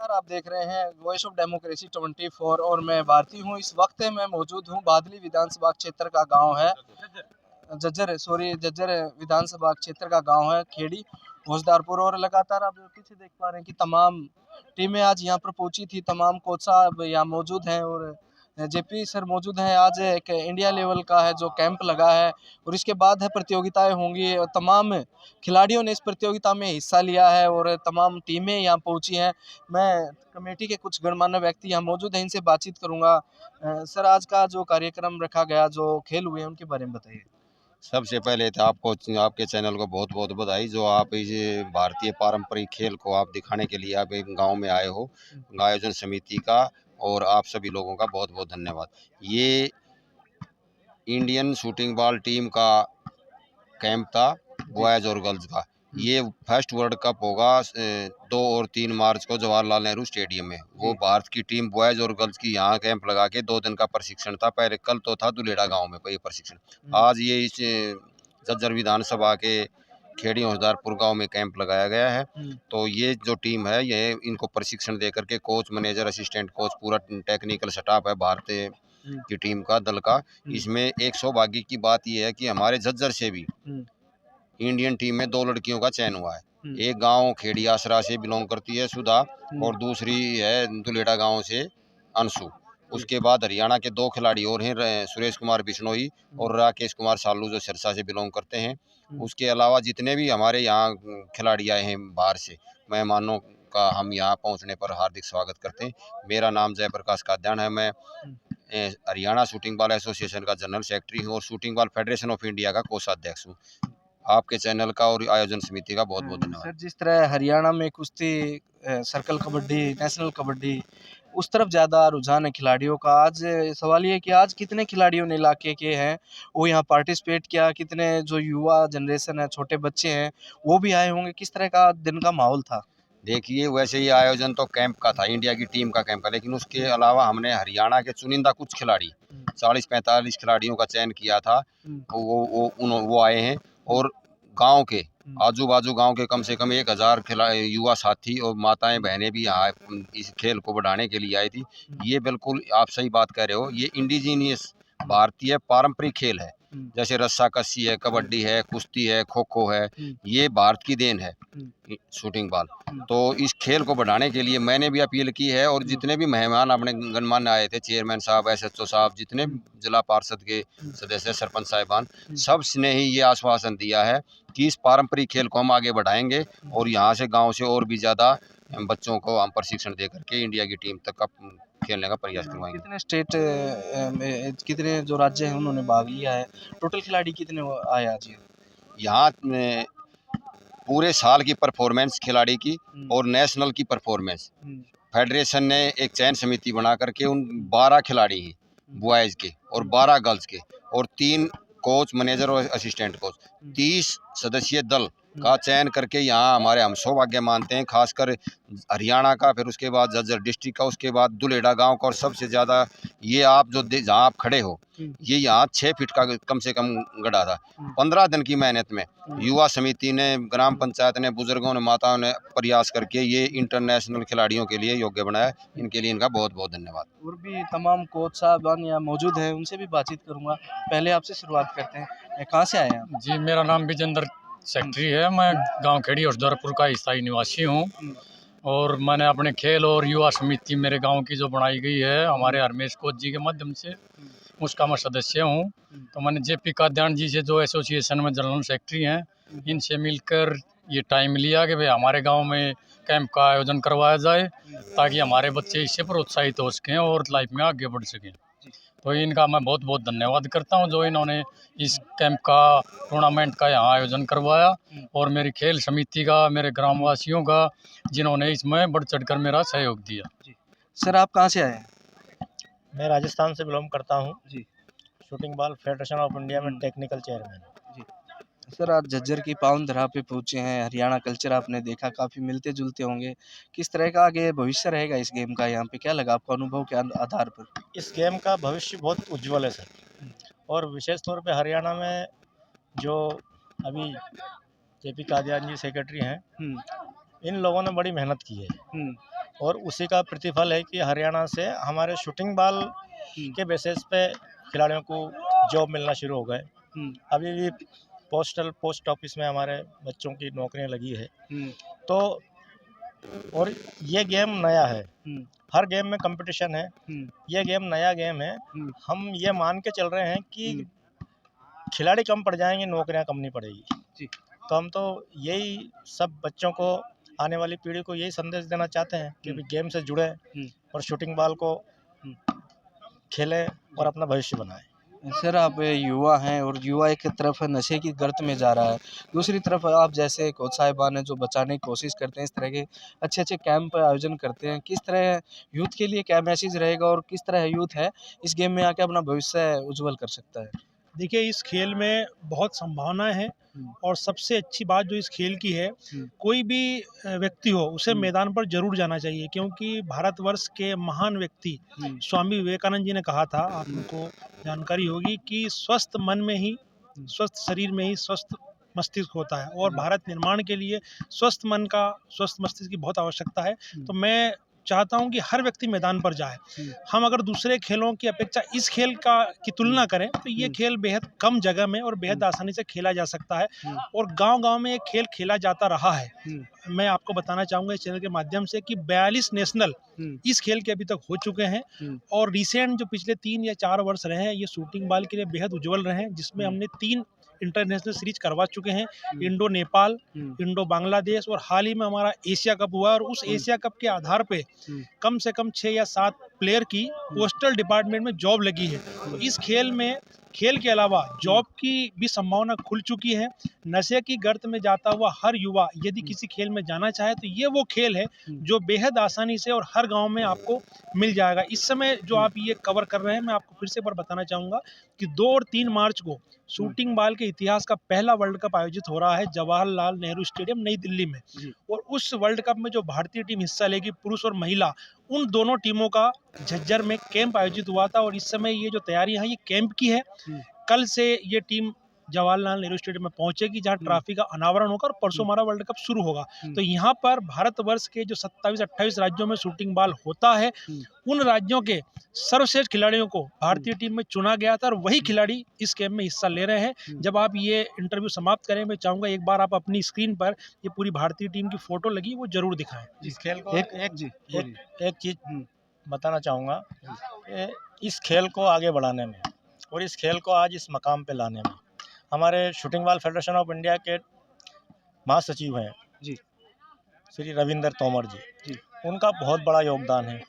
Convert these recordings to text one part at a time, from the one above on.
नमस्कार, आप देख रहे हैं वॉइस ऑफ डेमोक्रेसी 24 और मैं भारती हूँ। इस वक्त मैं मौजूद हूँ बादली विधानसभा क्षेत्र का गांव है जज्जर विधानसभा क्षेत्र का गांव है खेड़ी भोजदारपुर। और लगातार आप पीछे देख पा रहे हैं कि तमाम टीमें आज यहाँ पर पहुंची थी, तमाम कोच साहब यहाँ मौजूद हैं और जेपी सर मौजूद हैं। आज एक इंडिया लेवल का है जो कैंप लगा है और इसके बाद है प्रतियोगिताएं होंगी और तमाम खिलाड़ियों ने इस प्रतियोगिता में हिस्सा लिया है और तमाम टीमें यहाँ पहुंची हैं। मैं कमेटी के कुछ गणमान्य व्यक्ति यहाँ मौजूद हैं, इनसे बातचीत करूंगा। सर, आज का जो कार्यक्रम रखा गया, जो खेल हुए, उनके बारे में बताइए। सबसे पहले तो आपको आपके चैनल को बहुत बहुत बधाई, जो आप इस भारतीय पारंपरिक खेल को आप दिखाने के लिए आप एक गांव में आए हो। आयोजन समिति का और आप सभी लोगों का बहुत बहुत धन्यवाद। ये इंडियन शूटिंग बॉल टीम का कैंप था, बॉयज़ और गर्ल्स का। ये फर्स्ट वर्ल्ड कप होगा 2 और 3 मार्च को जवाहरलाल नेहरू स्टेडियम में। वो भारत की टीम बॉयज़ और गर्ल्स की यहाँ कैंप लगा के 2 दिन का प्रशिक्षण था। पहले कल तो था दुलेड़ा गांव में ये प्रशिक्षण। आज ये इस जज्जर विधानसभा के खेड़ी होजदारपुर गांव में कैंप लगाया गया है। तो ये जो टीम है, ये इनको प्रशिक्षण दे करके कोच, मैनेजर, असिस्टेंट कोच, पूरा टेक्निकल स्टाफ है भारतीय की टीम का, दल का। इसमें एक सौभाग्य की बात यह है कि हमारे झज्जर से भी इंडियन टीम में 2 लड़कियों का चयन हुआ है। एक गांव खेड़ी आसरा से बिलोंग करती है सुधा, और दूसरी है दुलेड़ा गांव से अंशु। उसके बाद हरियाणा के 2 खिलाड़ी और हैं, सुरेश कुमार बिश्नोई और राकेश कुमार सालू, जो सिरसा से बिलोंग करते हैं। उसके अलावा जितने भी हमारे यहाँ खिलाड़ी आए हैं बाहर से, मेहमानों का हम यहाँ पहुँचने पर हार्दिक स्वागत करते हैं। मेरा नाम जयप्रकाश काद्यान है। मैं हरियाणा शूटिंग बॉल एसोसिएशन का जनरल सेक्रेटरी हूँ और shooting ball federation of India का कोषाध्यक्ष हूँ। आपके चैनल का और आयोजन समिति का बहुत बहुत धन्यवाद। सर, जिस तरह हरियाणा में कुश्ती, सर्कल कबड्डी, नेशनल कबड्डी, उस तरफ ज़्यादा रुझान है खिलाड़ियों का। आज सवाल ये है कि आज कितने खिलाड़ियों ने इलाके के हैं वो यहाँ पार्टिसिपेट किया, कितने जो युवा जनरेशन है, छोटे बच्चे हैं, वो भी आए होंगे, किस तरह का दिन का माहौल था? देखिए, वैसे ये आयोजन तो कैंप का था, इंडिया की टीम का कैंप है, लेकिन उसके अलावा हमने हरियाणा के चुनिंदा कुछ खिलाड़ी 40-45 खिलाड़ियों का चयन किया था। वो आए हैं और गांव के आजू बाजू गांव के कम से कम 1000 युवा साथी और माताएं बहनें भी यहाँ इस खेल को बढ़ाने के लिए आई थी। ये बिल्कुल आप सही बात कह रहे हो, ये इंडिजीनियस भारतीय पारंपरिक खेल है। जैसे रस्साकसी है, कबड्डी है, कुश्ती है, खो खो है, ये भारत की देन है शूटिंग बॉल। तो इस खेल को बढ़ाने के लिए मैंने भी अपील की है और जितने भी मेहमान अपने गणमान्य आए थे, चेयरमैन साहब, एसएचओ साहब, जितने जिला पार्षद के सदस्य, सरपंच साहिबान, सब ने ही ये आश्वासन दिया है कि इस पारंपरिक खेल को हम आगे बढ़ाएंगे और यहाँ से गांव से और भी ज़्यादा बच्चों को हम प्रशिक्षण दे करके इंडिया की टीम तक का खेलने का प्रयास करवाएंगे। कितने स्टेट में, कितने जो राज्य हैं उन्होंने भाग लिया है? टोटल खिलाड़ी कितने आए आज? यहाँ पूरे साल की परफॉर्मेंस खिलाड़ी की और नेशनल की परफॉर्मेंस फेडरेशन ने एक चयन समिति बना करके उन 12 खिलाड़ी हैं बॉयज़ के और 12 गर्ल्स के और 3 कोच, मैनेजर और असिस्टेंट कोच, 30 सदस्यीय दल का चयन करके यहाँ हमारे हम सौभाग्य मानते हैं, खासकर हरियाणा का, फिर उसके बाद झज्जर डिस्ट्रिक्ट का, उसके बाद दुलेड़ा गांव का, और सबसे ज़्यादा ये आप जो जहाँ आप खड़े हो, ये यहाँ 6 फीट का कम से कम गड्ढा था। 15 दिन की मेहनत में युवा समिति ने, ग्राम पंचायत ने, बुजुर्गों ने, माताओं ने प्रयास करके ये इंटरनेशनल खिलाड़ियों के लिए योग्य बनाया। इनके लिए इनका बहुत बहुत धन्यवाद। और भी तमाम कोच साहबान यहाँ मौजूद हैं, उनसे भी बातचीत करूंगा। पहले आपसे शुरुआत करते हैं, कहाँ से आए हैं आप? जी, मेरा नाम विजेंद्र सेक्रेटरी है। मैं गांव खेड़ी होजदारपुर का स्थायी निवासी हूँ और मैंने अपने खेल और युवा समिति मेरे गांव की जो बनाई गई है हमारे हरमेश कोच जी के माध्यम से, उसका मैं सदस्य हूँ। तो मैंने जेपी काद्यान जी से, जो एसोसिएशन में जनरल सेक्रेटरी हैं, इनसे मिलकर ये टाइम लिया कि भाई हमारे गांव में कैंप का आयोजन करवाया जाए ताकि हमारे बच्चे इससे प्रोत्साहित हो सकें और लाइफ में आगे बढ़ सकें। तो इनका मैं बहुत बहुत धन्यवाद करता हूं जो इन्होंने इस कैंप का, टूर्नामेंट का यहाँ आयोजन करवाया, और मेरी खेल समिति का, मेरे ग्रामवासियों का, जिन्होंने इसमें बढ़ चढ़कर मेरा सहयोग दिया। सर, आप कहाँ से आए हैं? मैं राजस्थान से बिलोंग करता हूँ जी। Shooting ball federation of India में टेक्निकल चेयरमैन। जी। सर, आज झज्जर की पावन धरा पे पहुंचे हैं। हरियाणा कल्चर आपने देखा, काफ़ी मिलते जुलते होंगे। किस तरह का आगे भविष्य रहेगा इस गेम का? यहाँ पे क्या लगा आपको अनुभव के आधार पर? इस गेम का भविष्य बहुत उज्जवल है सर, और विशेष तौर पे हरियाणा में जो अभी जेपी कादियान जी सेक्रेटरी हैं, इन लोगों ने बड़ी मेहनत की है और उसी का प्रतिफल है कि हरियाणा से हमारे शूटिंग बॉल के बेसिस पे खिलाड़ियों को जॉब मिलना शुरू हो गए। अभी भी पोस्ट ऑफिस में हमारे बच्चों की नौकरियां लगी है। तो और ये गेम नया है, हर गेम में कंपटीशन है, ये गेम नया गेम है। हम ये मान के चल रहे हैं कि खिलाड़ी कम पड़ जाएंगे, नौकरियां कम नहीं पड़ेगी। जी। तो हम तो यही सब बच्चों को, आने वाली पीढ़ी को यही संदेश देना चाहते हैं कि भी गेम से जुड़े और शूटिंग बॉल को खेलें और अपना भविष्य बनाएं। सर आप युवा हैं और युवा एक तरफ नशे की गर्त में जा रहा है, दूसरी तरफ आप जैसे कोच साहिबान हैं जो बचाने की कोशिश करते हैं, इस तरह के अच्छे अच्छे कैंप आयोजन करते हैं, किस तरह यूथ के लिए क्या मैसेज रहेगा और किस तरह यूथ है इस गेम में आके अपना भविष्य उज्जवल कर सकता है? देखिए, इस खेल में बहुत संभावनाएं हैं और सबसे अच्छी बात जो इस खेल की है, कोई भी व्यक्ति हो उसे मैदान पर जरूर जाना चाहिए, क्योंकि भारतवर्ष के महान व्यक्ति स्वामी विवेकानंद जी ने कहा था, आपको जानकारी होगी, कि स्वस्थ मन में ही, स्वस्थ शरीर में ही स्वस्थ मस्तिष्क होता है और भारत निर्माण के लिए स्वस्थ मन का, स्वस्थ मस्तिष्क की बहुत आवश्यकता है। तो मैं चाहता हूं कि हर व्यक्ति मैदान पर जाए। हम अगर दूसरे खेलों की अपेक्षा इस खेल की तुलना करें तो ये खेल बेहद कम जगह में और बेहद आसानी से खेला जा सकता है और गांव-गांव में ये खेल खेला जाता रहा है। मैं आपको बताना चाहूँगा इस चैनल के माध्यम से कि 42 नेशनल इस खेल के अभी तक हो चुके हैं और रिसेंट जो पिछले 3 या 4 वर्ष रहे हैं, ये शूटिंग बॉल के लिए बेहद उज्जवल रहे हैं, जिसमें हमने 3 इंटरनेशनल सीरीज करवा चुके हैं, इंडो नेपाल, इंडो बांग्लादेश और हाल ही में हमारा एशिया कप हुआ। और उस एशिया कप के आधार पे कम से कम 6 या 7 प्लेयर की पोस्टल डिपार्टमेंट में जॉब लगी है। तो इस खेल के अलावा जॉब की भी संभावना खुल चुकी है। नशे की गर्त में जाता हुआ हर युवा यदि किसी खेल में जाना चाहे तो ये वो खेल है जो बेहद आसानी से और हर गांव में आपको मिल जाएगा। इस समय जो आप ये कवर कर रहे हैं, मैं आपको फिर से एक बार बताना चाहूँगा कि 2 और 3 मार्च को शूटिंग बॉल के इतिहास का पहला वर्ल्ड कप आयोजित हो रहा है जवाहरलाल नेहरू स्टेडियम नई दिल्ली में। और उस वर्ल्ड कप में जो भारतीय टीम हिस्सा लेगी, पुरुष और महिला, उन दोनों टीमों का झज्जर में कैंप आयोजित हुआ था और इस समय ये जो तैयारियां हैं ये कैंप की है। कल से ये टीम जवाहरलाल नेहरू स्टेडियम में पहुंचेगी, जहां ट्रॉफी का अनावरण होगा और परसों हमारा वर्ल्ड कप शुरू होगा। तो यहाँ पर भारतवर्ष के जो 27-28 राज्यों में शूटिंग बॉल होता है, उन राज्यों के सर्वश्रेष्ठ खिलाड़ियों को भारतीय टीम में चुना गया था और वही खिलाड़ी इस कैंप में हिस्सा ले रहे हैं। जब आप ये इंटरव्यू समाप्त करें, मैं चाहूंगा एक बार आप अपनी स्क्रीन पर ये पूरी भारतीय टीम की फोटो लगी वो जरूर दिखाएं। इस खेल को एक चीज बताना चाहूँगा, इस खेल को आगे बढ़ाने में और इस खेल को आज इस मकाम पे लाने में हमारे shooting ball federation of India के महासचिव हैं जी, श्री रविंदर तोमर जी, उनका बहुत बड़ा योगदान है।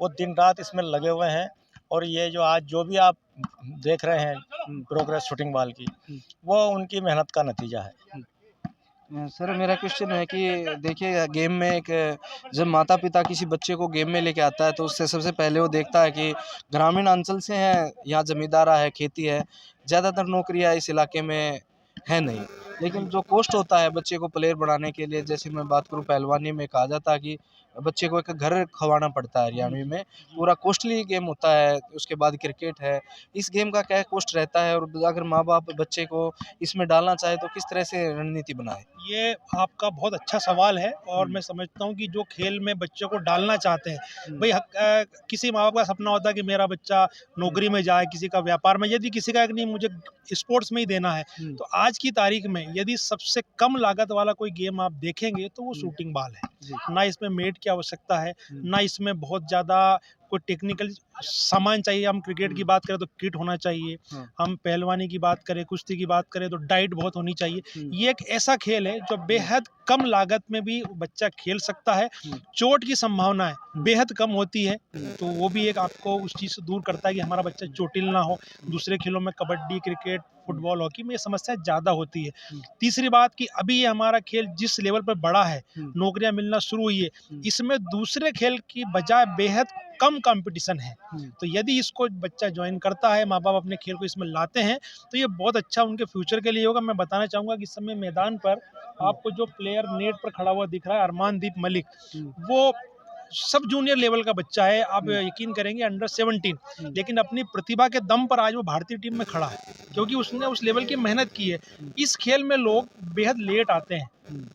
वो दिन रात इसमें लगे हुए हैं और ये जो आज जो भी आप देख रहे हैं प्रोग्रेस शूटिंग बॉल की, वो उनकी मेहनत का नतीजा है। सर मेरा क्वेश्चन है कि देखिए गेम में एक जब माता पिता किसी बच्चे को गेम में लेके आता है तो उससे सबसे पहले वो देखता है कि ग्रामीण अंचल से है, यहाँ जमींदारा है, खेती है, ज़्यादातर नौकरियाँ इस इलाके में है नहीं। लेकिन जो कॉस्ट होता है बच्चे को प्लेयर बनाने के लिए, जैसे मैं बात करूँ पहलवानी में, कहा जाता है कि बच्चे को एक घर खवाना पड़ता है हरियाणवी में, पूरा कॉस्टली गेम होता है। उसके बाद क्रिकेट है, इस गेम का क्या कॉस्ट रहता है और अगर माँ बाप बच्चे को इसमें डालना चाहे तो किस तरह से रणनीति बनाए? ये आपका बहुत अच्छा सवाल है और मैं समझता हूँ कि जो खेल में बच्चों को डालना चाहते हैं, भाई किसी माँ बाप का सपना होता है कि मेरा बच्चा नौकरी में जाए, किसी का व्यापार में, यदि किसी का एक नहीं मुझे स्पोर्ट्स में ही देना है। तो आज की तारीख में यदि सबसे कम लागत वाला कोई गेम आप देखेंगे तो वो शूटिंग बॉल है। ना इसमें मेट की आवश्यकता है, ना इसमें बहुत ज़्यादा कोई टेक्निकल सामान चाहिए। हम क्रिकेट की बात करें तो किट होना चाहिए, हम पहलवानी की बात करें, कुश्ती की बात करें तो डाइट बहुत होनी चाहिए। ये एक ऐसा खेल है जो बेहद कम लागत में भी बच्चा खेल सकता है। चोट की संभावनाएं बेहद कम होती है, तो वो भी एक आपको उस चीज़ से दूर करता है कि हमारा बच्चा चोटिल ना हो। दूसरे खेलों में कबड्डी, क्रिकेट, फुटबॉल, हॉकी में ये समस्या ज़्यादा होती है। तीसरी बात कि अभी ये हमारा खेल जिस लेवल पर बढ़ा है, नौकरियां मिलना शुरू हुई है, इसमें दूसरे खेल की बजाय बेहद कम कंपटीशन है। तो यदि इसको बच्चा ज्वाइन करता है, माँ बाप अपने खेल को इसमें लाते हैं, तो ये बहुत अच्छा उनके फ्यूचर के लिए होगा। मैं बताना चाहूँगा कि इस समय मैदान पर आपको जो प्लेयर नेट पर खड़ा हुआ दिख रहा है, अरमानदीप मलिक, वो सब जूनियर लेवल का बच्चा है, आप यकीन करेंगे अंडर 17, लेकिन अपनी प्रतिभा के दम पर आज वो भारतीय टीम में खड़ा है, क्योंकि उसने उस लेवल की मेहनत की है। इस खेल में लोग बेहद लेट आते हैं,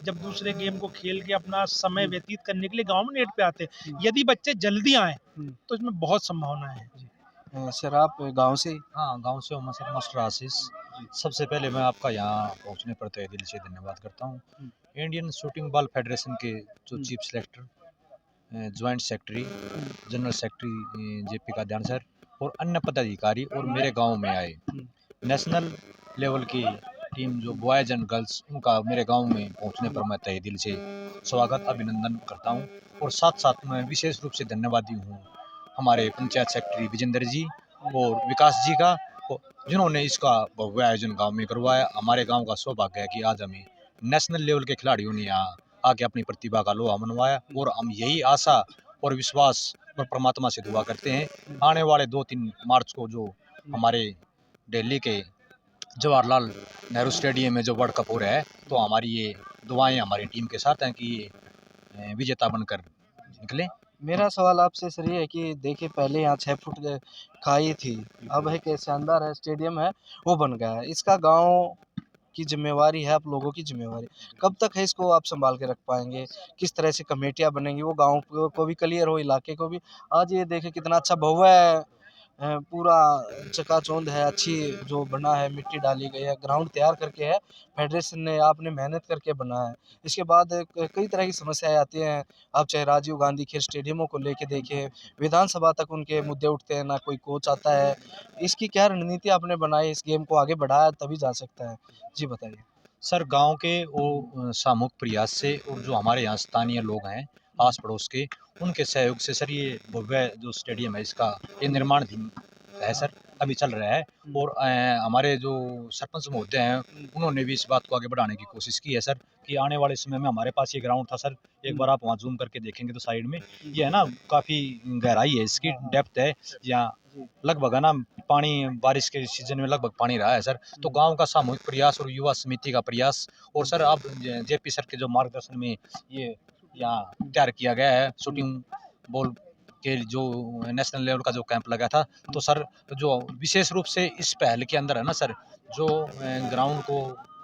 जब दूसरे गेम को खेल के अपना समय व्यतीत करने के लिए गांव में नेट पे आते हैं। यदि बच्चे जल्दी आए तो इसमें बहुत संभावनाएं हैं। सर आप गांव से ही? हाँ, गांव से हूँ सर, मास्टर आशीष। सबसे पहले मैं आपका यहाँ पहुँचने पर तहे दिल से धन्यवाद करता हूँ। इंडियन शूटिंग बॉल फेडरेशन के जो chief selector, joint secretary, general secretary JP Kadyan sir और अन्य पदाधिकारी और मेरे गांव में आए। नेशनल लेवल की टीम जो बॉयज़ एंड गर्ल्स, उनका मेरे गांव में पहुंचने पर मैं तहे दिल से स्वागत अभिनंदन करता हूं। और साथ साथ मैं विशेष रूप से धन्यवादी हूं हमारे पंचायत सेक्रेटरी विजेंद्र जी और विकास जी का, जिन्होंने इसका भव्य आयोजन गांव में करवाया। हमारे गांव का सौभाग्य है कि आज हमें नेशनल लेवल के खिलाड़ियों ने यहाँ आके अपनी प्रतिभा का लोहा मनवाया। और हम यही आशा और विश्वास और परमात्मा से दुआ करते हैं आने वाले 2-3 मार्च को जो हमारे दिल्ली के जवाहरलाल नेहरू स्टेडियम में जो वर्ल्ड कप हो रहा है, तो हमारी ये दुआएं हमारी टीम के साथ हैं कि ये विजेता बनकर निकले। मेरा सवाल आपसे सर ये है कि देखिए पहले यहाँ 6 फुट के खाई थी, अब है कि शानदार है स्टेडियम है वो बन गया है। इसका गांव की जिम्मेवारी है, आप लोगों की जिम्मेवारी, कब तक है इसको आप संभाल के रख पाएंगे? किस तरह से कमेटियाँ बनेंगी, वो गांव को भी क्लियर हो, इलाके को भी? आज ये देखें कितना अच्छा भव्य पूरा चकाचौंध है, अच्छी जो बना है, मिट्टी डाली गई है, ग्राउंड तैयार करके है, फेडरेशन ने आपने मेहनत करके बनाया है। इसके बाद कई तरह की समस्याएं आती हैं, आप चाहे राजीव गांधी खेल स्टेडियमों को लेके देखें, विधानसभा तक उनके मुद्दे उठते हैं, ना कोई कोच आता है। इसकी क्या रणनीति आपने बनाई, इस गेम को आगे बढ़ाया तभी जा सकता है? जी बताइए। सर, गांव के वो सामूहिक प्रयास से और जो हमारे यहाँ स्थानीय लोग हैं आस पड़ोस के, उनके सहयोग से सर ये भव्य जो स्टेडियम है इसका ये निर्माणाधीन है सर, अभी चल रहा है। और हमारे जो सरपंच महोदय हैं उन्होंने भी इस बात को आगे बढ़ाने की कोशिश की है सर, कि आने वाले समय में हमारे पास ये ग्राउंड था सर, एक बार आप वहाँ जूम करके देखेंगे तो साइड में ये है ना, काफ़ी गहराई है इसकी, डेप्थ है यहाँ, लगभग है ना पानी, बारिश के सीजन में लगभग पानी रहा है सर। तो गांव का सामूहिक प्रयास और युवा समिति का प्रयास और सर अब जेपी सर के जो मार्गदर्शन में ये यहाँ तैयार किया गया है शूटिंग बॉल के जो नेशनल लेवल का जो कैंप लगा था, तो सर जो विशेष रूप से इस पहल के अंदर है ना सर, जो ग्राउंड को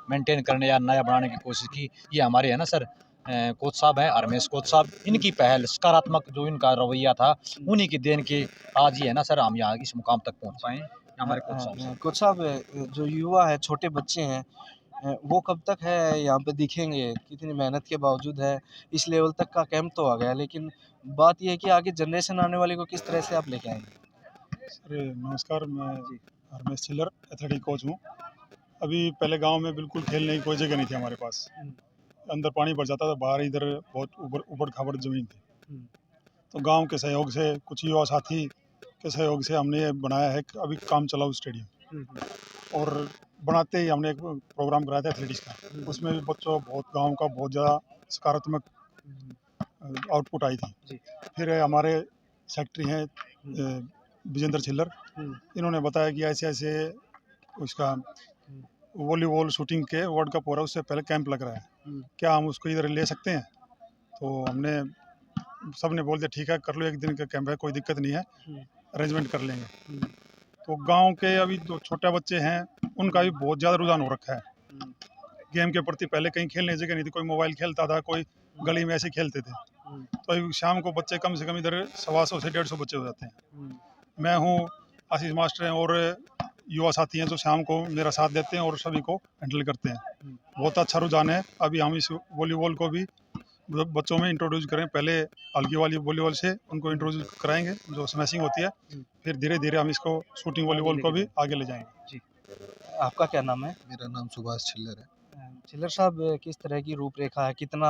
मेंटेन करने या नया बनाने की कोशिश की, ये हमारे है ना सर कोच साहब हैं, रमेश कोच साहब, इनकी पहल, सकारात्मक जो इनका रवैया था, उन्हीं की देन के आज ये है ना सर हम यहाँ इस मुकाम तक पहुँच पाए हमारे कोच साहब। कोच साहब, जो युवा है, छोटे बच्चे हैं, वो कब तक है यहाँ पे दिखेंगे? कितनी मेहनत के बावजूद है, इस लेवल तक का कैंप तो आ गया, लेकिन बात ये है कि आगे जनरेशन आने वाले को किस तरह से आप लेके आएंगे? सर नमस्कार, मैं रमेश चिल्लर एथलेटिक कोच हूँ। अभी पहले गांव में बिल्कुल खेलने की कोई जगह नहीं थी हमारे पास, अंदर पानी भर जाता था, बाहर इधर बहुत ऊबड़ खाबड़ ज़मीन थी। तो गांव के सहयोग से, कुछ युवा साथी के सहयोग से हमने ये बनाया है कि अभी काम चलाऊ स्टेडियम। और बनाते ही हमने एक प्रोग्राम कराया था एथलेटिक्स का, उसमें भी बच्चों गाँव का बहुत ज़्यादा सकारात्मक आउटपुट आई थी। फिर हमारे सेक्रेटरी हैं विजेंद्र चिल्लर, इन्होंने बताया कि ऐसे ऐसे उसका वॉलीबॉल शूटिंग के वर्ल्ड कप हो रहा है, उससे पहले कैंप लग रहा है, क्या हम उसको इधर ले सकते हैं? तो हमने सब ने बोल दिया ठीक है, कर लो, एक दिन का कैंप है, कोई दिक्कत नहीं है, अरेंजमेंट कर लेंगे। तो गांव के अभी जो छोटे बच्चे हैं उनका भी बहुत ज़्यादा रुझान हो रखा है गेम के प्रति। पहले कहीं खेलने जगह नहीं थी, कोई मोबाइल खेलता था, कोई गली में ऐसे खेलते थे। तो अभी शाम को बच्चे कम से कम इधर 125 से 150 बच्चे हो जाते हैं। मैं हूँ, आशीष मास्टर हैं और युवा साथी हैं जो शाम को मेरा साथ देते हैं और सभी को हैंडल करते हैं। बहुत अच्छा रुझान है। अभी हम इस वॉलीबॉल को भी बच्चों में इंट्रोड्यूस करें, पहले हल्की वाली वॉलीबॉल से उनको इंट्रोड्यूस कराएंगे जो स्मैशिंग होती है, फिर धीरे धीरे हम इसको शूटिंग वॉलीबॉल को भी आगे ले जाएंगे। जी, आपका क्या नाम है? मेरा नाम सुभाष चिल्लर है। चिल्लर साहब, किस तरह की रूपरेखा है, कितना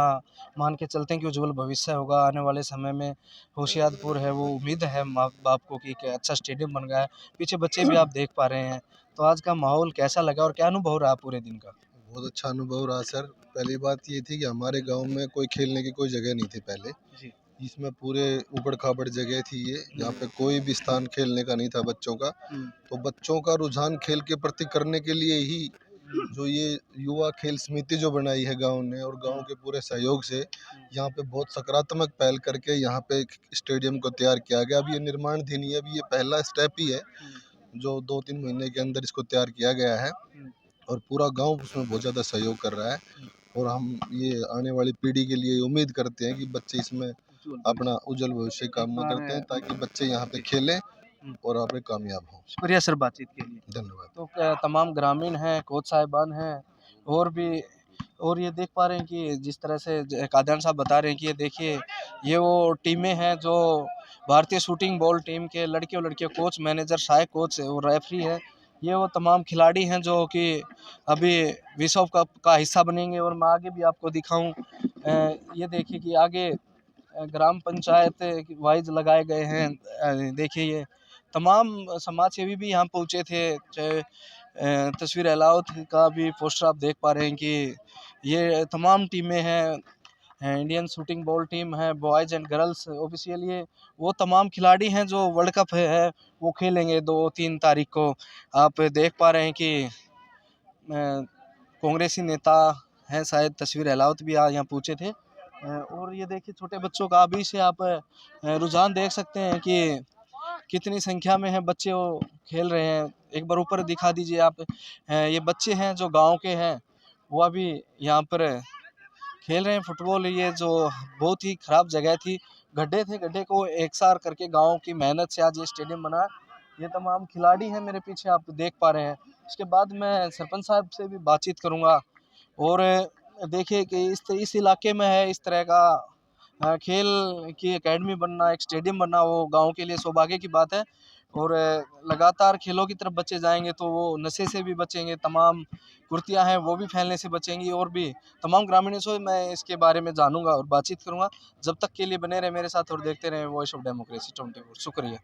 मान के चलते हैं कि उज्जवल भविष्य होगा आने वाले समय में? होशियारपुर है, वो उम्मीद है माँ बाप को कि एक अच्छा स्टेडियम बन गया है, पीछे बच्चे भी आप देख पा रहे हैं, तो आज का माहौल कैसा लगा और क्या अनुभव रहा पूरे दिन का? बहुत अच्छा अनुभव रहा सर। पहली बात ये थी कि हमारे गांव में कोई खेलने की कोई जगह नहीं थी पहले, इसमें पूरे ऊबड़ खाबड़ जगह थी ये, यहाँ पे कोई भी स्थान खेलने का नहीं था बच्चों का। तो बच्चों का रुझान खेल के प्रति करने के लिए ही जो ये युवा खेल समिति जो बनाई है गांव ने और गांव के पूरे सहयोग से यहाँ पे बहुत सकारात्मक पहल करके यहाँ पे एक स्टेडियम को तैयार किया गया। अब ये निर्माणाधीन है, अभी ये पहला स्टेप ही है जो 2-3 महीने के अंदर इसको तैयार किया गया है और पूरा गांव उसमें बहुत ज़्यादा सहयोग कर रहा है। और हम ये आने वाली पीढ़ी के लिए उम्मीद करते हैं कि बच्चे इसमें अपना उज्जवल भविष्य कामना करते हैं ताकि बच्चे यहाँ पे खेलें और आप कामयाब हों। शुक्रिया सर बातचीत के लिए। धन्यवाद। तो तमाम ग्रामीण हैं, कोच साहिबान हैं और भी, और ये देख पा रहे हैं कि जिस तरह से कादियान साहब बता रहे हैं कि ये देखिए ये वो टीमें हैं जो भारतीय शूटिंग बॉल टीम के लड़के और लड़कियां, कोच, मैनेजर, सहायक कोच और रेफरी है। ये वो तमाम खिलाड़ी हैं जो कि अभी विश्व कप का हिस्सा बनेंगे। और मैं आगे भी आपको दिखाऊं, ये देखिए कि आगे ग्राम पंचायत वाइज लगाए गए हैं। देखिए ये तमाम समाज सेवी भी यहाँ पहुँचे थे। चाहे तस्वीर अलाउत का भी पोस्टर आप देख पा रहे हैं कि ये तमाम टीमें हैं, इंडियन शूटिंग बॉल टीम है, बॉयज़ एंड गर्ल्स ऑफिशियल। ये वो तमाम खिलाड़ी हैं जो वर्ल्ड कप है वो खेलेंगे 2-3 तारीख को। आप देख पा रहे हैं कि कांग्रेसी नेता हैं, शायद तस्वीर अलाउत भी यहाँ पूछे थे। और ये देखिए छोटे बच्चों का अभी से आप रुझान देख सकते हैं कि कितनी संख्या में है बच्चे वो खेल रहे हैं। एक बार ऊपर दिखा दीजिए आप। ये बच्चे हैं जो गांव के हैं, वो अभी यहाँ पर खेल रहे हैं फुटबॉल। ये जो बहुत ही ख़राब जगह थी, गड्ढे थे, गड्ढे को एकसार करके गांव की मेहनत से आज ये स्टेडियम बना। ये तमाम खिलाड़ी हैं मेरे पीछे आप देख पा रहे हैं। इसके बाद मैं सरपंच साहब से भी बातचीत करूँगा। और देखिए कि इस इलाके में है इस तरह का खेल की एकेडमी बनना, एक स्टेडियम बनना, वो गांव के लिए सौभाग्य की बात है। और लगातार खेलों की तरफ बच्चे जाएंगे तो वो नशे से भी बचेंगे, तमाम कुर्तियां हैं वो भी फैलने से बचेंगी। और भी तमाम ग्रामीणों से मैं इसके बारे में जानूंगा और बातचीत करूंगा। जब तक के लिए बने रहे मेरे साथ और देखते रहे वॉइस ऑफ डेमोक्रेसी 24। शुक्रिया।